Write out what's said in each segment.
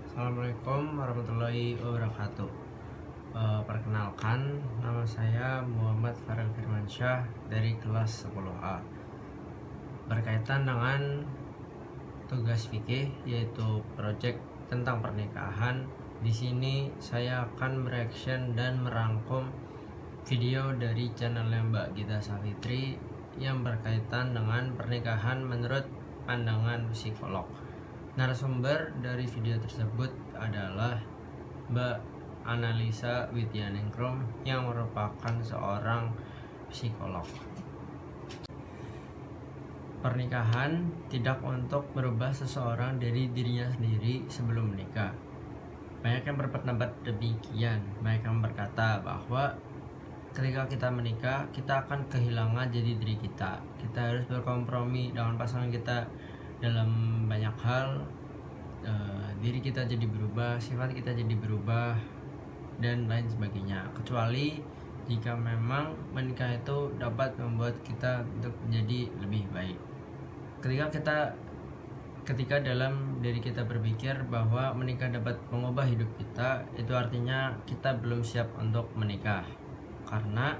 Assalamualaikum warahmatullahi wabarakatuh. Perkenalkan, nama saya Muhammad Farel Firmansyah dari kelas 10A. Berkaitan dengan tugas fikih yaitu proyek tentang pernikahan, di sini saya akan mereaction dan merangkum video dari channelnya Mbak Gita Savitri yang berkaitan dengan pernikahan menurut pandangan psikolog. Narasumber dari video tersebut adalah Mbak Analisa Widyaningrum yang merupakan seorang psikolog. Pernikahan tidak untuk merubah seseorang dari dirinya sendiri sebelum menikah. Banyak yang berpendapat demikian. Banyak yang berkata bahwa ketika kita menikah, kita akan kehilangan jadi diri kita. Kita harus berkompromi dengan pasangan kita dalam banyak hal. Diri kita jadi berubah, sifat kita jadi berubah, dan lain sebagainya. Kecuali jika memang menikah itu dapat membuat kita untuk menjadi lebih baik. Ketika dalam diri kita berpikir bahwa menikah dapat mengubah hidup kita, itu artinya kita belum siap untuk menikah. Karena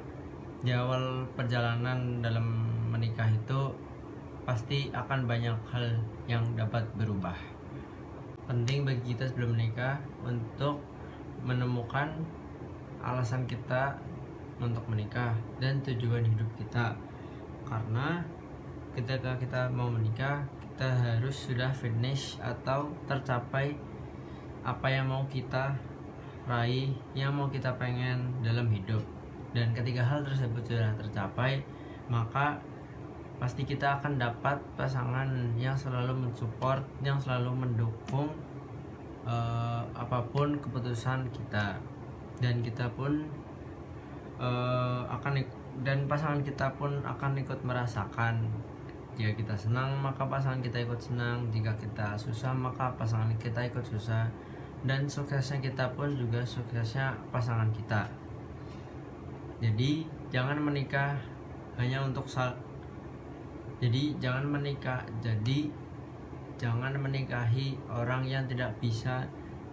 di awal perjalanan dalam menikah itu pasti akan banyak hal yang dapat berubah. Penting bagi kita sebelum menikah untuk menemukan alasan kita untuk menikah dan tujuan hidup kita. Karena ketika kita mau menikah, kita harus sudah finish atau tercapai apa yang mau kita raih, yang mau kita pengen dalam hidup. Dan ketika hal tersebut sudah tercapai, maka pasti kita akan dapat pasangan yang selalu mensupport, yang selalu mendukung apapun keputusan kita, dan kita pun dan pasangan kita pun akan ikut merasakan. Jika kita senang, maka pasangan kita ikut senang. Jika kita susah, maka pasangan kita ikut susah. Dan suksesnya kita pun juga suksesnya pasangan kita. Jadi jangan menikah hanya untuk jangan menikahi orang yang tidak bisa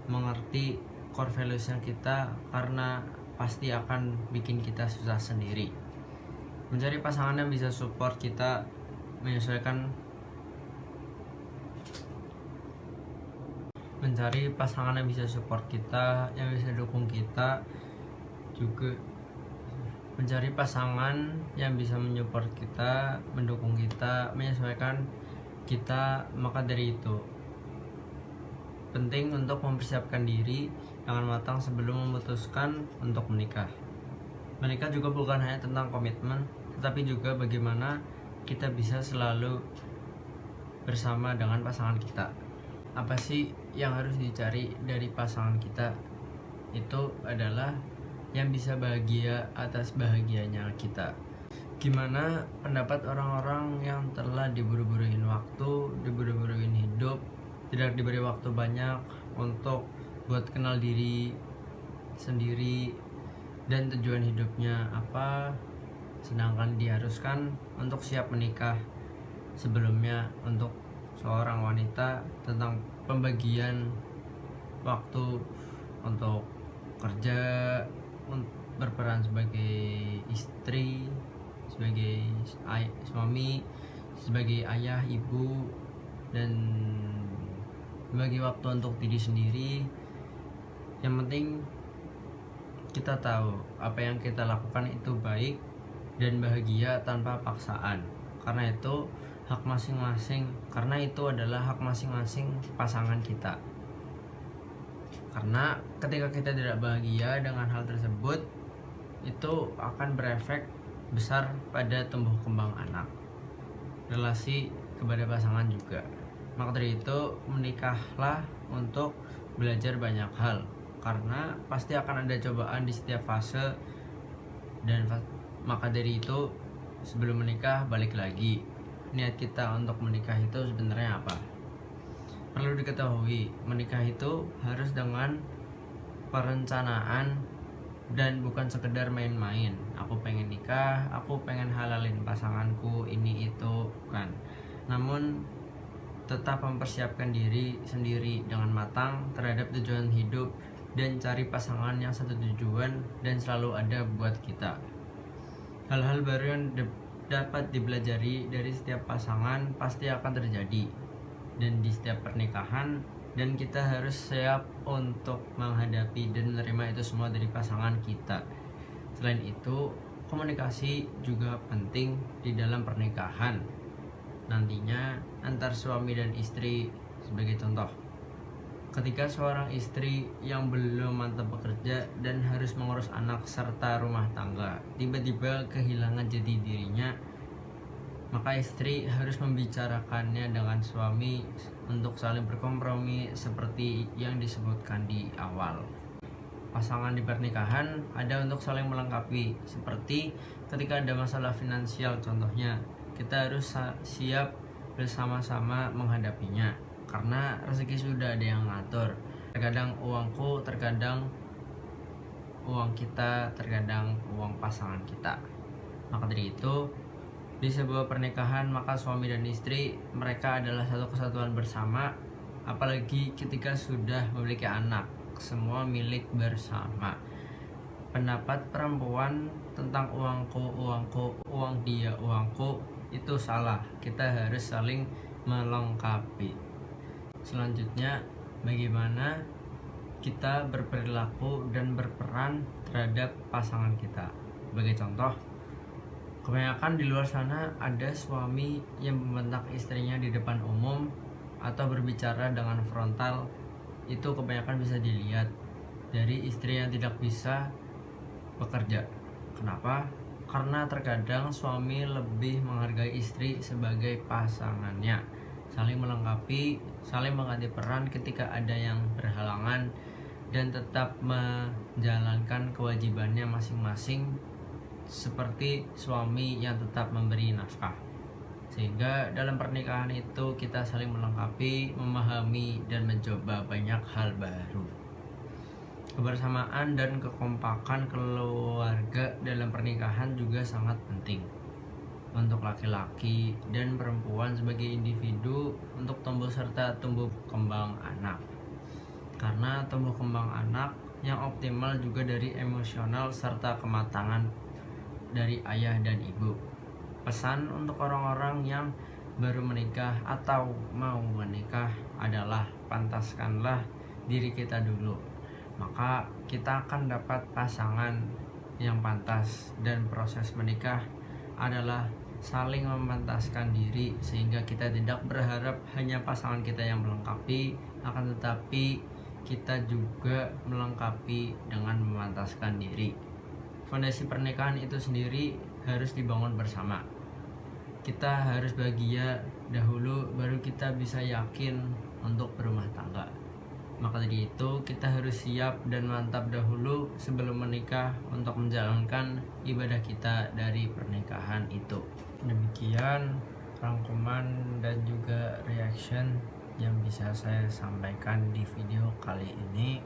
mengerti core values-nya kita, karena pasti akan bikin kita susah sendiri. Mencari pasangan yang bisa support kita, mencari pasangan yang bisa support kita, yang bisa dukung kita, juga mencari pasangan yang bisa menyupport kita, mendukung kita, menyesuaikan kita. Maka dari itu penting untuk mempersiapkan diri dengan matang sebelum memutuskan untuk menikah. Menikah juga bukan hanya tentang komitmen, tetapi juga bagaimana kita bisa selalu bersama dengan pasangan kita. Apa sih yang harus dicari dari pasangan kita? Itu adalah yang bisa bahagia atas bahagianya kita. Gimana pendapat orang-orang yang telah diburu-buruin waktu, diburu-buruin hidup, tidak diberi waktu banyak untuk buat kenal diri sendiri dan tujuan hidupnya apa, sedangkan diharuskan untuk siap menikah sebelumnya. Untuk seorang wanita, tentang pembagian waktu untuk kerja, berperan sebagai istri, sebagai suami, sebagai ayah, ibu, dan bagi waktu untuk diri sendiri. Yang penting kita tahu apa yang kita lakukan itu baik dan bahagia tanpa paksaan, karena itu hak masing-masing, karena itu adalah hak masing-masing pasangan kita. Karena ketika kita tidak bahagia dengan hal tersebut, itu akan berefek besar pada tumbuh kembang anak, relasi kepada pasangan juga. Maka dari itu menikahlah untuk belajar banyak hal, karena pasti akan ada cobaan di setiap fase. Dan maka dari itu sebelum menikah, balik lagi, niat kita untuk menikah itu sebenarnya apa? Perlu diketahui, menikah itu harus dengan perencanaan dan bukan sekedar main-main. Aku pengen nikah, aku pengen halalin pasanganku, ini itu, bukan. Namun tetap mempersiapkan diri sendiri dengan matang terhadap tujuan hidup dan cari pasangan yang satu tujuan dan selalu ada buat kita. Hal-hal baru yang dapat dipelajari dari setiap pasangan pasti akan terjadi dan di setiap pernikahan, dan kita harus siap untuk menghadapi dan menerima itu semua dari pasangan kita. Selain itu, komunikasi juga penting di dalam pernikahan nantinya antar suami dan istri. Sebagai contoh, ketika seorang istri yang belum mantap bekerja dan harus mengurus anak serta rumah tangga tiba-tiba kehilangan jati dirinya, maka istri harus membicarakannya dengan suami untuk saling berkompromi seperti yang disebutkan di awal. Pasangan di pernikahan ada untuk saling melengkapi, seperti ketika ada masalah finansial contohnya, kita harus siap bersama-sama menghadapinya, karena rezeki sudah ada yang ngatur. Terkadang uangku, terkadang uang kita, terkadang uang pasangan kita. Maka dari itu, di sebuah pernikahan maka suami dan istri mereka adalah satu kesatuan bersama, apalagi ketika sudah memiliki anak, semua milik bersama. Pendapat perempuan tentang uangku, uang dia, uangku itu salah. Kita harus saling melengkapi. Selanjutnya, bagaimana kita berperilaku dan berperan terhadap pasangan kita. Sebagai contoh, kebanyakan di luar sana ada suami yang membentak istrinya di depan umum atau berbicara dengan frontal. Itu kebanyakan bisa dilihat dari istri yang tidak bisa bekerja. Kenapa? Karena terkadang suami lebih menghargai istri sebagai pasangannya, saling melengkapi, saling mengganti peran ketika ada yang berhalangan, dan tetap menjalankan kewajibannya masing-masing, seperti suami yang tetap memberi nafkah. Sehingga dalam pernikahan itu kita saling melengkapi, memahami, dan mencoba banyak hal baru. Kebersamaan dan kekompakan keluarga dalam pernikahan juga sangat penting untuk laki-laki dan perempuan sebagai individu untuk tumbuh serta tumbuh kembang anak. Karena tumbuh kembang anak yang optimal juga dari emosional serta kematangan dari ayah dan ibu. Pesan untuk orang-orang yang baru menikah atau mau menikah adalah pantaskanlah diri kita dulu, maka kita akan dapat pasangan yang pantas. Dan proses menikah adalah saling memantaskan diri, sehingga kita tidak berharap hanya pasangan kita yang melengkapi, akan tetapi kita juga melengkapi dengan memantaskan diri. Fondasi pernikahan itu sendiri harus dibangun bersama. Kita harus bahagia dahulu, baru kita bisa yakin untuk berumah tangga. Maka dari itu kita harus siap dan mantap dahulu sebelum menikah untuk menjalankan ibadah kita dari pernikahan itu. Demikian rangkuman dan juga reaction yang bisa saya sampaikan di video kali ini.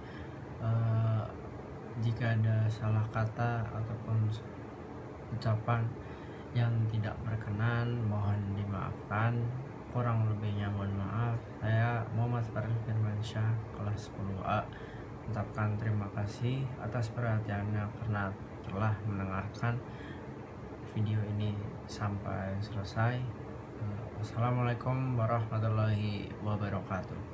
Jika ada salah kata ataupun ucapan yang tidak berkenan, mohon dimaafkan. Kurang lebihnya mohon maaf. Saya Muhammad Faril Firmansyah, kelas 10A, mengucapkan terima kasih atas perhatiannya karena telah mendengarkan video ini sampai selesai. Wassalamualaikum warahmatullahi wabarakatuh.